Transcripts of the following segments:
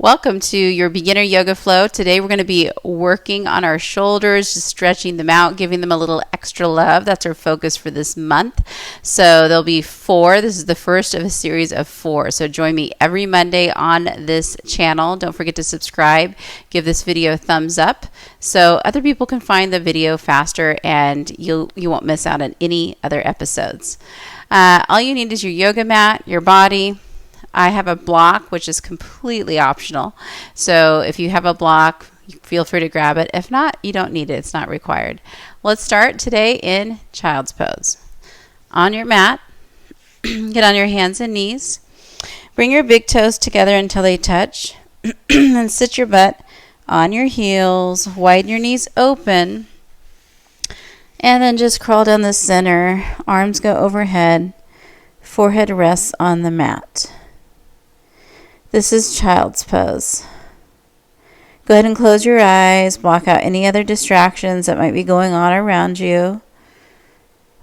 Welcome to your beginner yoga flow. Today we're going to be working on our shoulders, just stretching them out, giving them a little extra love. That's our focus for this month. So there'll be 4. This is the first of a series of 4. So join me every Monday on this channel. Don't forget to subscribe. Give this video a thumbs up so other people can find the video faster and you won't miss out on any other episodes. All you need is your yoga mat, your body. I have a block, which is completely optional. So if you have a block, feel free to grab it. If not, you don't need it. It's not required. Let's start today in Child's Pose. On your mat, get on your hands and knees. Bring your big toes together until they touch. And sit your butt on your heels. Widen your knees open. And then just crawl down the center. Arms go overhead. Forehead rests on the mat. This is Child's Pose. Go ahead and close your eyes. Block out any other distractions that might be going on around you.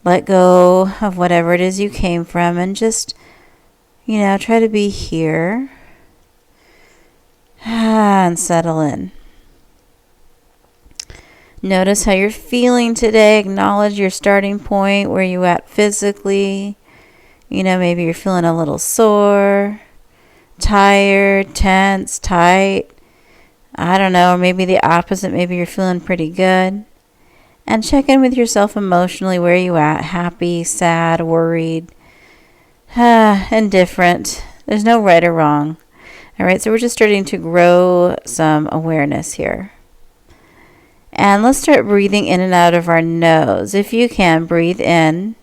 Let go of whatever it is you came from and just, try to be here. And settle in. Notice how you're feeling today. Acknowledge your starting point, where you at physically. Maybe you're feeling a little sore, tired, tense, tight. I don't know, or maybe the opposite. Maybe you're feeling pretty good. And check in with yourself emotionally. Where are you at? Happy, sad, worried, indifferent. There's no right or wrong. All right, so we're just starting to grow some awareness here. And let's start breathing in and out of our nose. If you can, breathe in.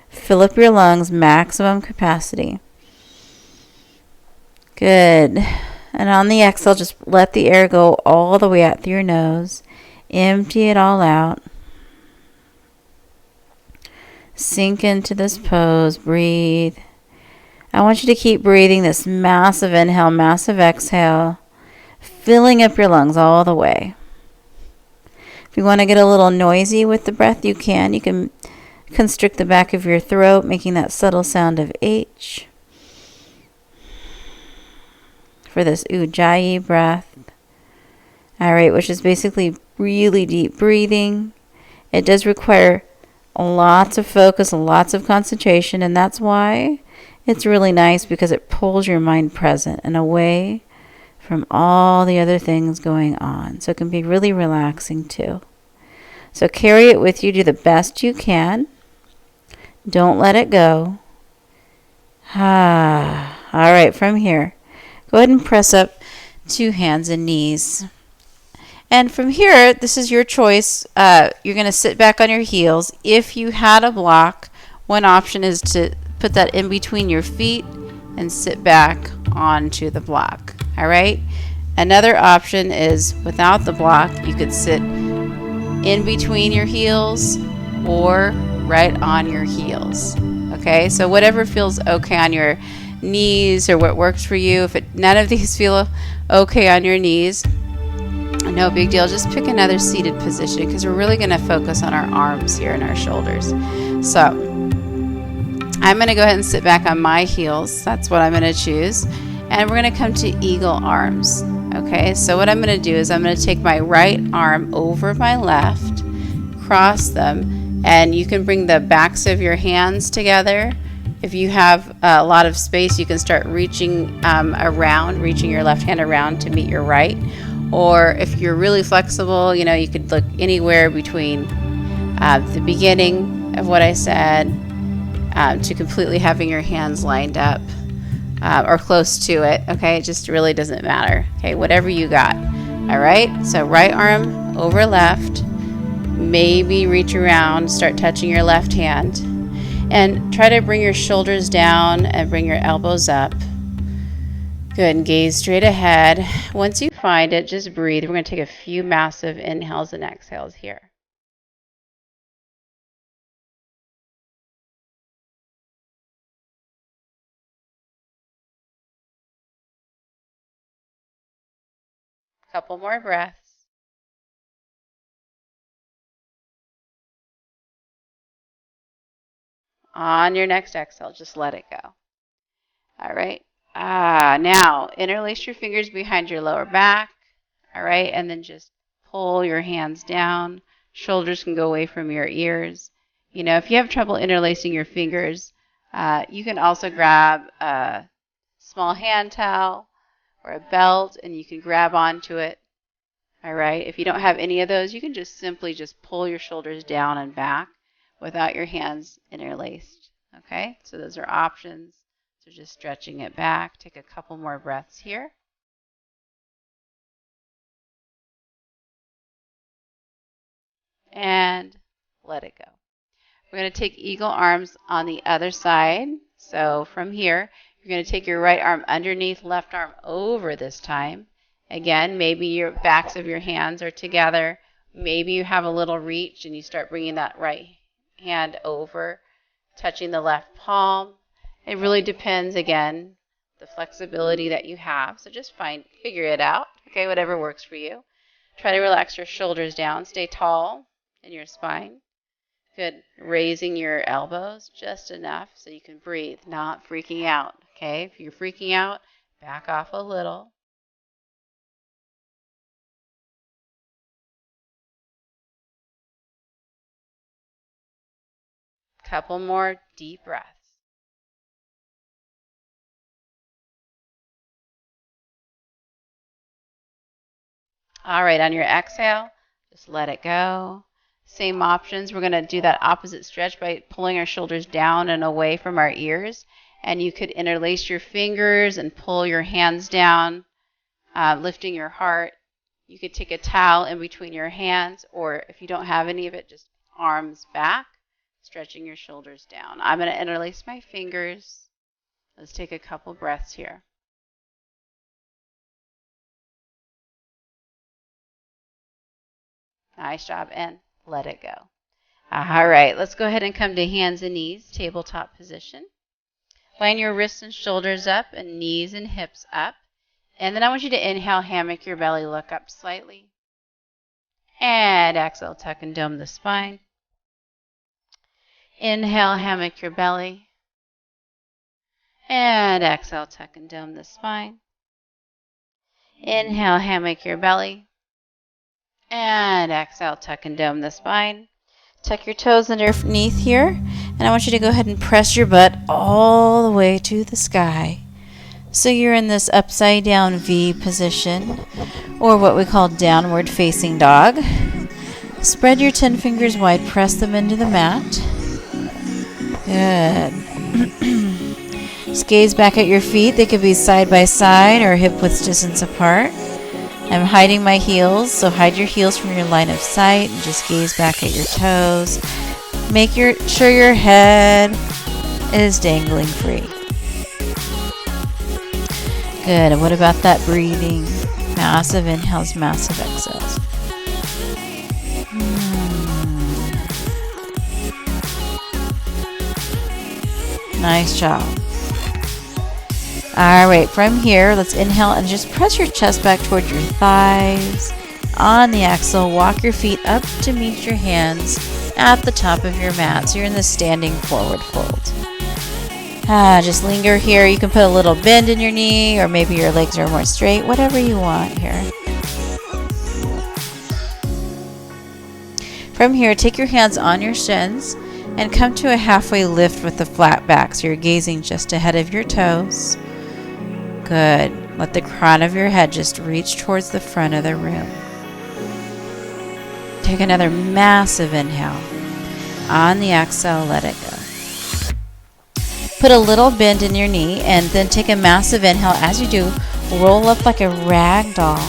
Fill up your lungs, maximum capacity. Good. And on the exhale, just let the air go all the way out through your nose. Empty it all out. Sink into this pose. Breathe. I want you to keep breathing this massive inhale, massive exhale, filling up your lungs all the way. If you want to get a little noisy with the breath, you can. You can constrict the back of your throat, making that subtle sound of H. For this Ujjayi breath. All right, which is basically really deep breathing. It does require lots of focus, lots of concentration, and that's why it's really nice, because it pulls your mind present and away from all the other things going on. So it can be really relaxing too. So carry it with you. Do the best you can. Don't let it go. All right, from here, go ahead and press up to hands and knees. And from here, this is your choice. You're going to sit back on your heels. If you had a block, one option is to put that in between your feet and sit back onto the block. All right? Another option is without the block. You could sit in between your heels or right on your heels. Okay? So whatever feels okay on your knees or what works for you. If none of these feel okay on your knees, no big deal. Just pick another seated position, because we're really going to focus on our arms here and our shoulders. So I'm going to go ahead and sit back on my heels. That's what I'm going to choose. And we're going to come to eagle arms. Okay, so what I'm going to do is I'm going to take my right arm over my left, cross them, and you can bring the backs of your hands together. If you have a lot of space, you can start reaching reaching your left hand around to meet your right. Or if you're really flexible, you could look anywhere between the beginning of what I said to completely having your hands lined up or close to it. Okay, it just really doesn't matter. Okay, whatever you got. All right, so right arm over left. Maybe reach around, start touching your left hand. And try to bring your shoulders down and bring your elbows up. Good, and gaze straight ahead. Once you find it, just breathe. We're going to take a few massive inhales and exhales here. Couple more breaths. On your next exhale, just let it go. All right. Now, interlace your fingers behind your lower back. All right, and then just pull your hands down. Shoulders can go away from your ears. You know, if you have trouble interlacing your fingers, you can also grab a small hand towel or a belt, and you can grab onto it. All right, if you don't have any of those, you can just simply just pull your shoulders down and back without your hands interlaced. Okay, so those are options. So just stretching it back. Take a couple more breaths here. And let it go. We're going to take eagle arms on the other side. So from here, you're going to take your right arm underneath, left arm over this time. Again, maybe your backs of your hands are together. Maybe you have a little reach and you start bringing that right hand over, touching the left palm. It really depends, again, the flexibility that you have. So just figure it out. Okay, whatever works for you. Try to relax your shoulders down. Stay tall in your spine. Good. Raising your elbows just enough so you can breathe, not freaking out. Okay, if you're freaking out, back off a little. Couple more deep breaths. All right, on your exhale, just let it go. Same options. We're going to do that opposite stretch by pulling our shoulders down and away from our ears. And you could interlace your fingers and pull your hands down, lifting your heart. You could take a towel in between your hands, or if you don't have any of it, just arms back, stretching your shoulders down. I'm going to interlace my fingers. Let's take a couple breaths here. Nice job, and let it go. All right, let's go ahead and come to hands and knees, tabletop position. Line your wrists and shoulders up and knees and hips up. And then I want you to inhale, hammock your belly, look up slightly. And exhale, tuck and dome the spine. Inhale, hammock your belly. And exhale, tuck and dome the spine. Inhale, hammock your belly. And exhale, tuck and dome the spine. Tuck your toes underneath here. And I want you to go ahead and press your butt all the way to the sky. So you're in this upside down V position, or what we call downward facing dog. Spread your 10 fingers wide, press them into the mat. Good. Just gaze back at your feet. They could be side by side or hip width distance apart. I'm hiding my heels, so hide your heels from your line of sight and just gaze back at your toes. Make sure your head is dangling free. Good. And what about that breathing? Massive inhales, massive exhales. Nice job. All right, from here, let's inhale and just press your chest back towards your thighs. On the exhale, walk your feet up to meet your hands at the top of your mat. So you're in the standing forward fold. Just linger here. You can put a little bend in your knee, or maybe your legs are more straight, whatever you want here. From here, take your hands on your shins and come to a halfway lift with the flat back. So you're gazing just ahead of your toes. Good. Let the crown of your head just reach towards the front of the room. Take another massive inhale. On the exhale, let it go. Put a little bend in your knee and then take a massive inhale. As you do, roll up like a rag doll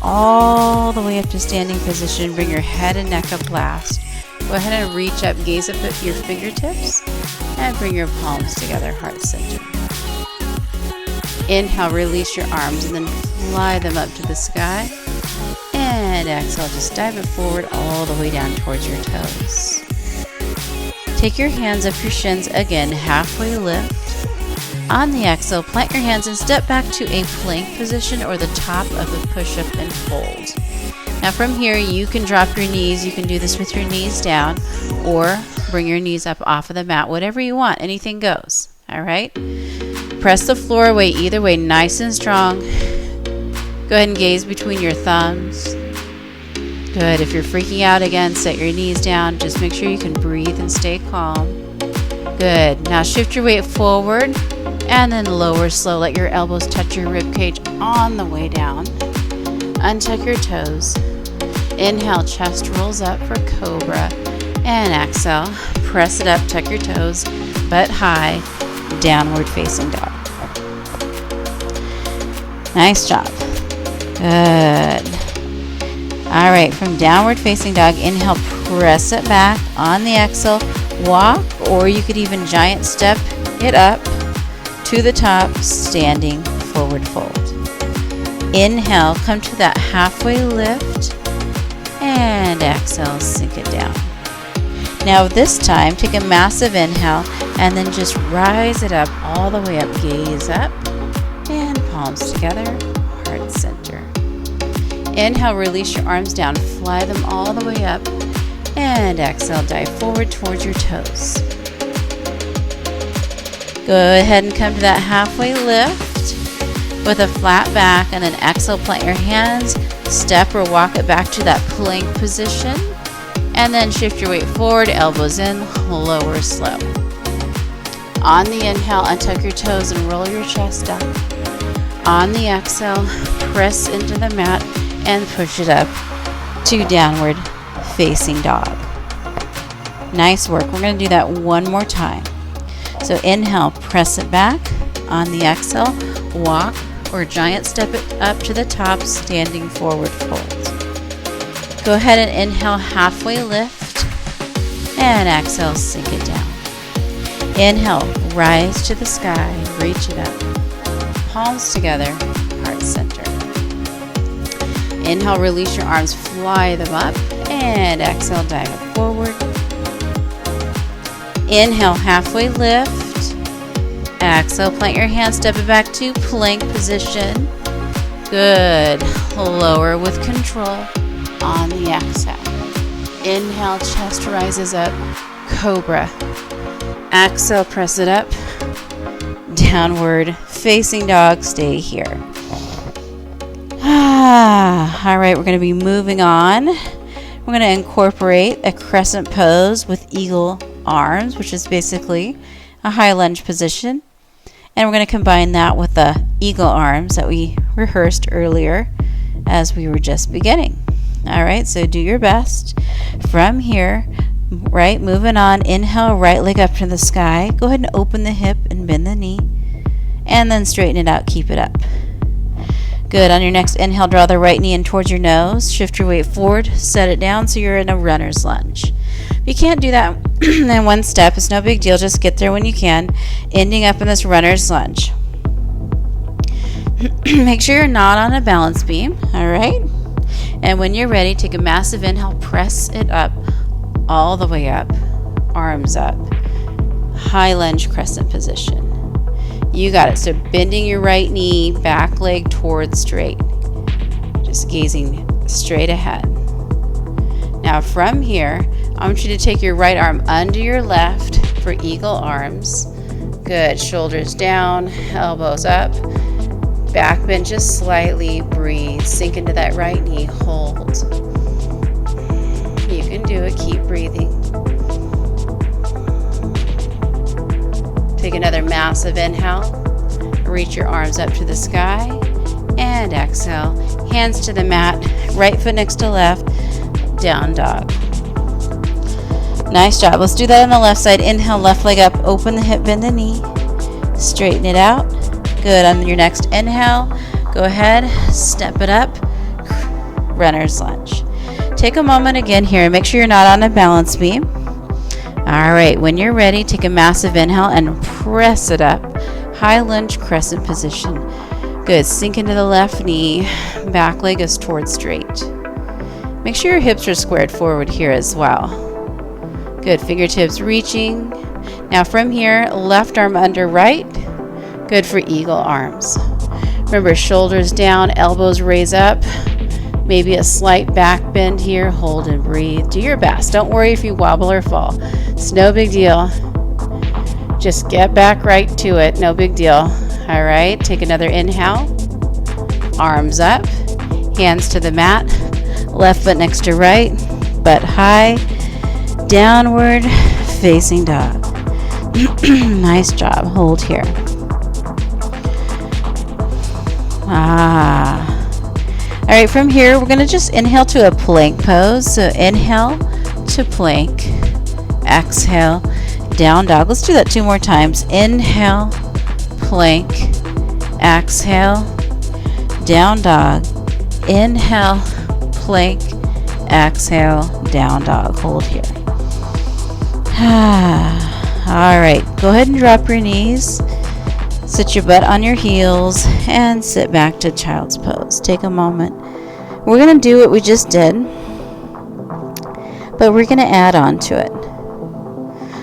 all the way up to standing position. Bring your head and neck up last. Go ahead and reach up, gaze up at your fingertips, and bring your palms together, heart center. Inhale, release your arms and then fly them up to the sky. And exhale, just dive it forward all the way down towards your toes. Take your hands up your shins again, halfway lift. On the exhale, plant your hands and step back to a plank position or the top of a push-up and fold. Now from here, you can drop your knees. You can do this with your knees down or bring your knees up off of the mat, whatever you want. Anything goes. All right? Press the floor away either way, nice and strong. Go ahead and gaze between your thumbs. Good. If you're freaking out again, set your knees down. Just make sure you can breathe and stay calm. Good. Now shift your weight forward and then lower slow. Let your elbows touch your rib cage on the way down. Untuck your toes. Inhale, chest rolls up for cobra. And exhale, press it up, tuck your toes, butt high, downward facing dog. Nice job. Good. All right, from downward facing dog, inhale, press it back. On the exhale, walk, or you could even giant step it up to the top, standing forward fold. Inhale, come to that halfway lift, and exhale, sink it down. Now this time, take a massive inhale, and then just rise it up all the way up. Gaze up, and palms together, heart center. Inhale, release your arms down, fly them all the way up, and exhale, dive forward towards your toes. Go ahead and come to that halfway lift with a flat back, and then exhale, plant your hands, step or walk it back to that plank position, and then shift your weight forward, elbows in, lower slow. On the inhale, untuck your toes and roll your chest up. On the exhale, press into the mat and push it up to downward facing dog. Nice work. We're going to do that one more time. So inhale, press it back. On the exhale, walk or giant step it up to the top, standing forward fold. Go ahead and inhale, halfway lift, and exhale, sink it down. Inhale, rise to the sky, reach it up. Palms together, heart center. Inhale, release your arms, fly them up, and exhale, dive it forward. Inhale, halfway lift. Exhale, plant your hands, step it back to plank position. Good. Lower with control. On the exhale, inhale, chest rises up, cobra. Exhale, press it up, downward facing dog, stay here. All right, we're going to be moving on. We're going to incorporate a crescent pose with eagle arms, which is basically a high lunge position. And we're going to combine that with the eagle arms that we rehearsed earlier as we were just beginning. All right, so do your best. From here, right, moving on, inhale, right leg up to the sky. Go ahead and open the hip and bend the knee. And then straighten it out, keep it up. Good, on your next inhale, draw the right knee in towards your nose. Shift your weight forward, set it down so you're in a runner's lunge. If you can't do that in one step, it's no big deal. Just get there when you can, ending up in this runner's lunge. Make sure you're not on a balance beam, all right? And when you're ready, take a massive inhale, press it up, all the way up, arms up, high lunge crescent position. You got it. So bending your right knee, back leg towards straight, just gazing straight ahead. Now from here, I want you to take your right arm under your left for eagle arms. Good, shoulders down, elbows up. Back bend just slightly, breathe, sink into that right knee, hold. You can do it, keep breathing. Take another massive inhale, reach your arms up to the sky, and exhale. Hands to the mat, right foot next to left, down dog. Nice job. Let's do that on the left side. Inhale, left leg up, open the hip, bend the knee, straighten it out. Good. On your next inhale, go ahead, step it up, runner's lunge. Take a moment again here. Make sure you're not on a balance beam. All right, when you're ready, take a massive inhale and press it up. High lunge crescent position. Good. Sink into the left knee. Back leg is towards straight. Make sure your hips are squared forward here as well. Good. Fingertips reaching. Now from here, left arm under right. Good for eagle arms. Remember, shoulders down, elbows raise up. Maybe a slight back bend here. Hold and breathe. Do your best. Don't worry if you wobble or fall. It's no big deal. Just get back right to it. No big deal. All right, take another inhale. Arms up, hands to the mat, left foot next to right, butt high, downward facing dog. Nice job. Hold here. All right, from here, we're going to just inhale to a plank pose. So inhale to plank, exhale, down dog. Let's do that 2 more times. Inhale, plank, exhale, down dog. Inhale, plank, exhale, down dog. Hold here. All right, go ahead and drop your knees. Sit your butt on your heels and sit back to child's pose. Take a moment. We're going to do what we just did, but we're going to add on to it.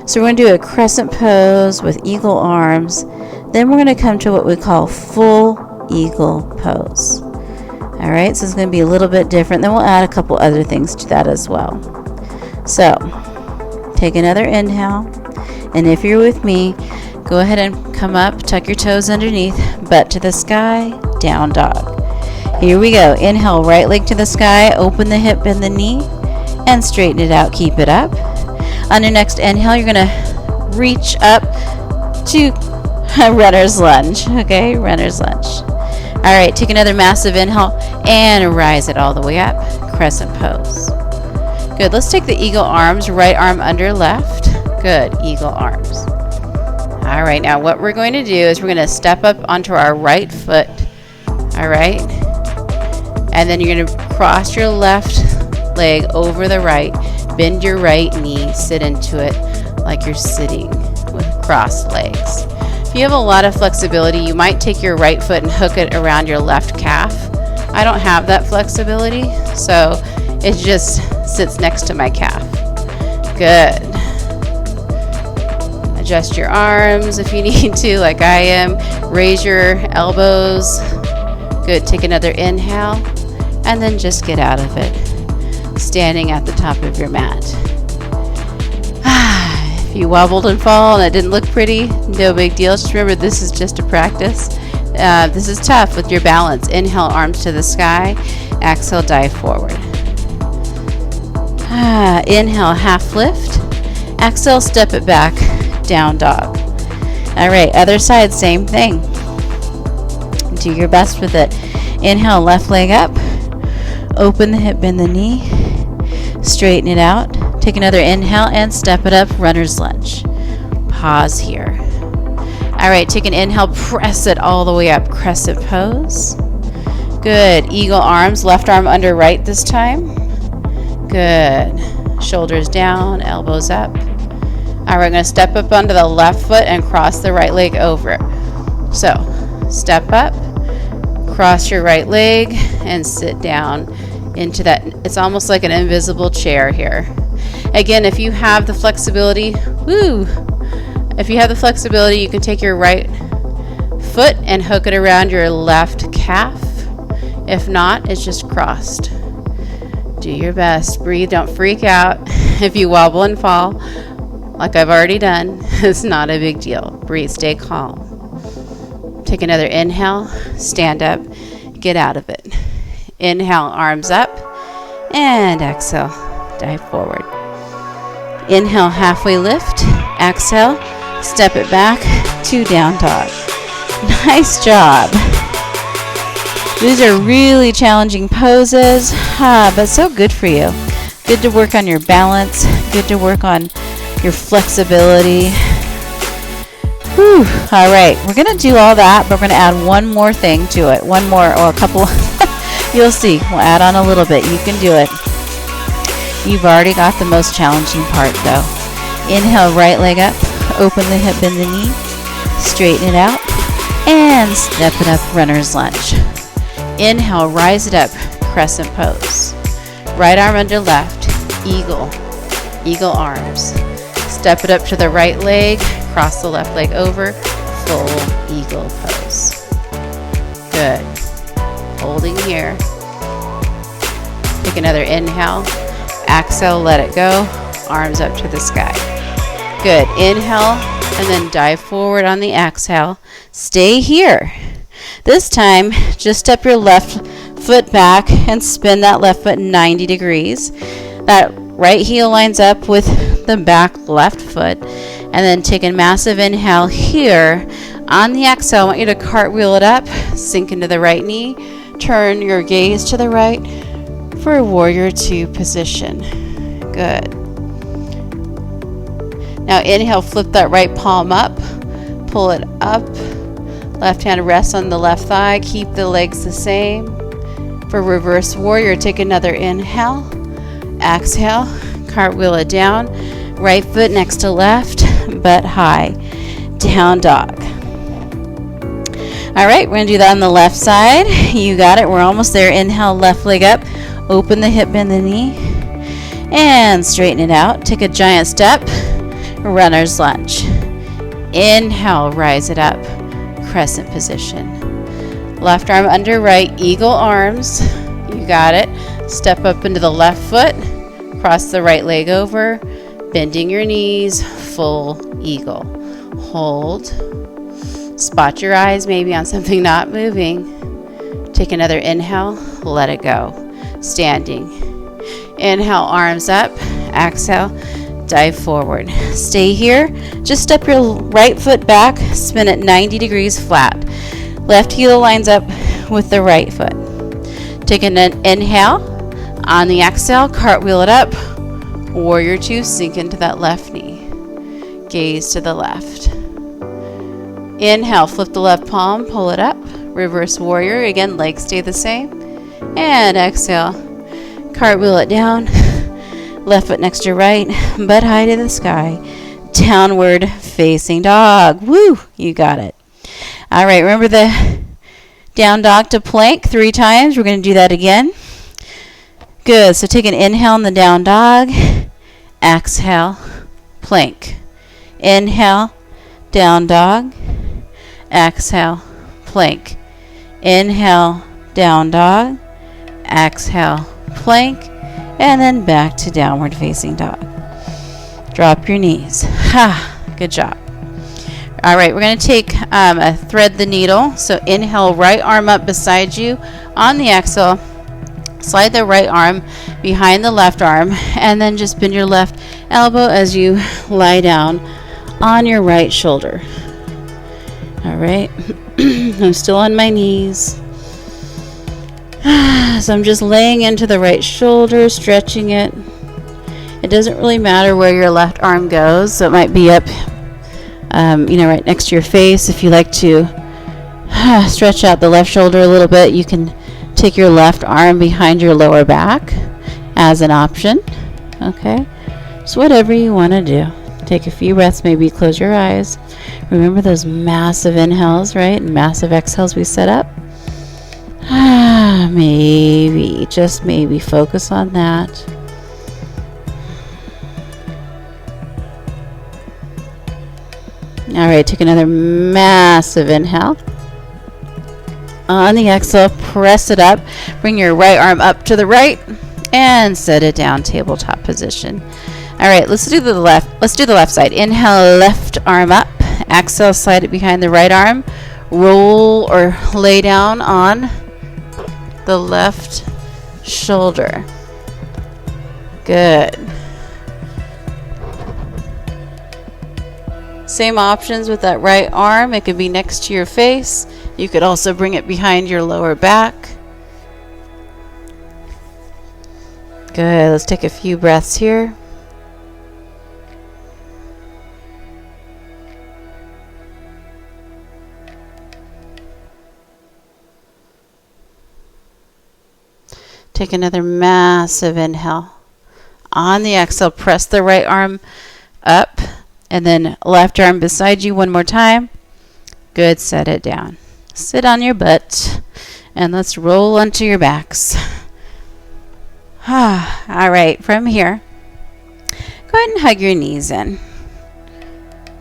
So we're going to do a crescent pose with eagle arms. Then we're going to come to what we call full eagle pose. All right, so it's going to be a little bit different. Then we'll add a couple other things to that as well. So take another inhale. And if you're with me, go ahead and come up, tuck your toes underneath, butt to the sky, down dog. Here we go. Inhale, right leg to the sky, open the hip and the knee, and straighten it out. Keep it up. On your next inhale, you're going to reach up to runner's lunge. Okay, runner's lunge. All right, take another massive inhale and rise it all the way up. Crescent pose. Good. Let's take the eagle arms, right arm under left. Good. Eagle arms. All right, now what we're going to do is we're going to step up onto our right foot. All right. And then you're going to cross your left leg over the right. Bend your right knee. Sit into it like you're sitting with crossed legs. If you have a lot of flexibility, you might take your right foot and hook it around your left calf. I don't have that flexibility, so it just sits next to my calf. Good. Adjust your arms if you need to, like I am. Raise your elbows. Good. Take another inhale, and then just get out of it. Standing at the top of your mat. If you wobbled and fall and it didn't look pretty, no big deal. Just remember, this is just a practice. This is tough with your balance. Inhale, arms to the sky. Exhale, dive forward. Inhale, half lift. Exhale, step it back. Down dog. All right, other side, same thing. Do your best with it. Inhale, left leg up. Open the hip, bend the knee. Straighten it out. Take another inhale and step it up. Runner's lunge. Pause here. All right, take an inhale, press it all the way up. Crescent pose. Good. Eagle arms, left arm under right this time. Good. Shoulders down, elbows up. All right, we're going to step up onto the left foot and cross the right leg over it. So, step up, cross your right leg, and sit down into that. It's almost like an invisible chair here. Again, if you have the flexibility, if you have the flexibility, you can take your right foot and hook it around your left calf. If not, it's just crossed. Do your best. Breathe. Don't freak out. If you wobble and fall, like I've already done, it's not a big deal. Breathe. Stay calm. Take another inhale. Stand up. Get out of it. Inhale, arms up. And exhale, dive forward. Inhale, halfway lift. Exhale, step it back to down dog. Nice job. These are really challenging poses, but so good for you. Good to work on your balance. Good to work on your flexibility. Whew. All right, we're going to do all that, but we're going to add one more thing to it. One more, or a couple. You'll see. We'll add on a little bit. You can do it. You've already got the most challenging part, though. Inhale, right leg up. Open the hip, bend the knee. Straighten it out. And step it up, runner's lunge. Inhale, rise it up, crescent pose. Right arm under left, eagle. Eagle arms. Step it up to the right leg, cross the left leg over, full eagle pose. Good. Holding here. Take another inhale. Exhale, let it go. Arms up to the sky. Good. Inhale and then dive forward on the exhale. Stay here. This time, just step your left foot back and spin that left foot 90 degrees. That right heel lines up with the back left foot. And then take a massive inhale here. On the exhale, I want you to cartwheel it up, sink into the right knee, turn your gaze to the right for a warrior two position. Good. Now inhale, flip that right palm up, pull it up. Left hand rests on the left thigh, keep the legs the same. For reverse warrior, take another inhale, exhale, cartwheel it down, right foot next to left, butt high, down dog. All right, we're going to do that on the left side. You got it. We're almost there. Inhale, left leg up, open the hip, bend the knee, and straighten it out. Take a giant step, runner's lunge. Inhale, rise it up, crescent position. Left arm under right, eagle arms. You got it. Step up into the left foot, cross the right leg over, bending your knees, full eagle. Hold. Spot your eyes maybe on something not moving. Take another inhale, let it go. Standing. Inhale, arms up. Exhale, dive forward. Stay here. Just step your right foot back, spin it 90 degrees flat. Left heel lines up with the right foot. Take an inhale. On the exhale, cartwheel it up. Warrior two, sink into that left knee. Gaze to the left. Inhale, flip the left palm, pull it up. Reverse warrior. Again, legs stay the same. And exhale, cartwheel it down. Left foot next to right, butt high to the sky. Downward facing dog. Woo! You got it. All right, remember the down dog to plank 3 times. We're going to do that again. Good. So take an inhale in the down dog. Exhale, plank. Inhale, down dog. Exhale, plank. Inhale, down dog. Exhale, plank. And then back to downward facing dog. Drop your knees. Good job. All right, we're going to take a thread the needle. So inhale, right arm up beside you. On the exhale, slide the right arm behind the left arm, and then just bend your left elbow as you lie down on your right shoulder. All right, I'm still on my knees. So I'm just laying into the right shoulder, stretching it. It doesn't really matter where your left arm goes, so it might be up, right next to your face. If you like to stretch out the left shoulder a little bit, you can take your left arm behind your lower back as an option. Okay, so whatever you want to do. Take a few breaths, maybe close your eyes. Remember those massive inhales, right? And massive exhales we set up. Maybe, just maybe, focus on that. All right, take another massive inhale. On the exhale, press it up. Bring your right arm up to the right and set it down, tabletop position. All right, let's do the left. Let's do the left side. Inhale, left arm up. Exhale, slide it behind the right arm. Roll or lay down on the left shoulder. Good. Same options with that right arm. It could be next to your face. You could also bring it behind your lower back. Good. Let's take a few breaths here. Take another massive inhale. On the exhale, press the right arm up and then left arm beside you one more time. Good, set it down. Sit on your butt and let's roll onto your backs. All right, from here, go ahead and hug your knees in.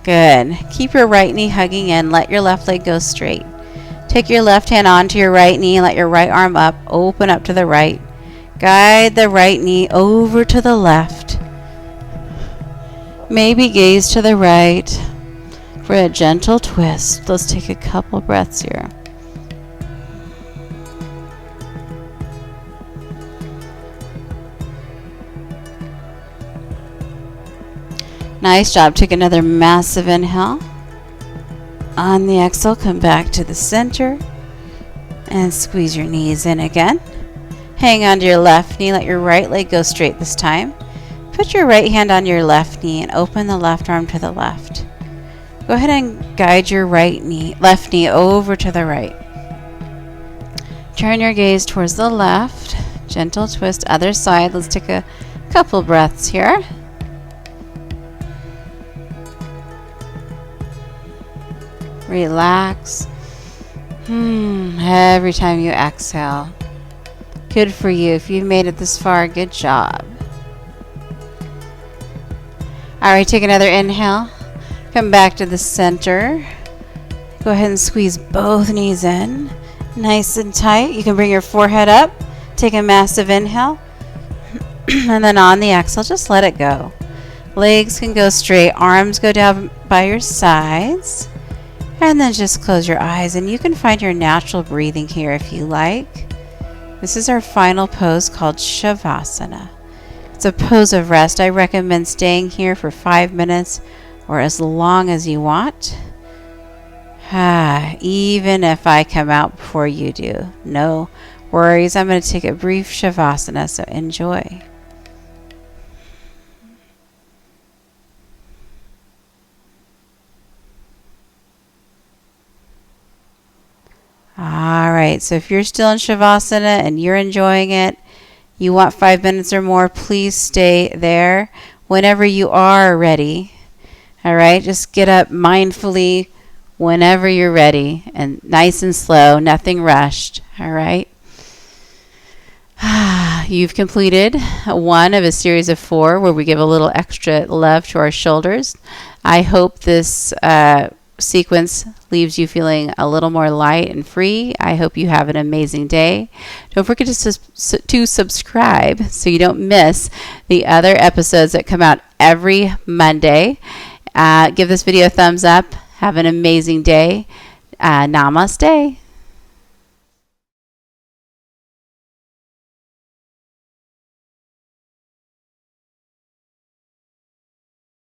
Good. Keep your right knee hugging in. Let your left leg go straight. Take your left hand onto your right knee. Let your right arm up. Open up to the right. Guide the right knee over to the left. Maybe gaze to the right. for a gentle twist. Let's take a couple breaths here. Nice job. Take another massive inhale. On the exhale, come back to the center and squeeze your knees in again. Hang on to your left knee. Let your right leg go straight this time. Put your right hand on your left knee and open the left arm to the left. Go ahead and guide your left knee over to the right. Turn your gaze towards the left. Gentle twist, other side. Let's take a couple breaths here. Relax. Every time you exhale. Good for you. If you've made it this far, good job. All right, take another inhale. Come back to the center. Go ahead and squeeze both knees in. Nice and tight. You can bring your forehead up. Take a massive inhale. And then on the exhale, just let it go. Legs can go straight. Arms go down by your sides. And then just close your eyes. And you can find your natural breathing here if you like. This is our final pose called Shavasana. It's a pose of rest. I recommend staying here for 5 minutes or as long as you want. Even if I come out before you do. No worries. I'm going to take a brief Shavasana, so enjoy. All right, so if you're still in Shavasana and you're enjoying it, you want 5 minutes or more, please stay there whenever you are ready. All right, just get up mindfully whenever you're ready and nice and slow, nothing rushed. All right. You've completed one of a series of 4 where we give a little extra love to our shoulders. I hope this sequence leaves you feeling a little more light and free. I hope you have an amazing day. Don't forget to subscribe so you don't miss the other episodes that come out every Monday. Give this video a thumbs up. Have an amazing day. Namaste.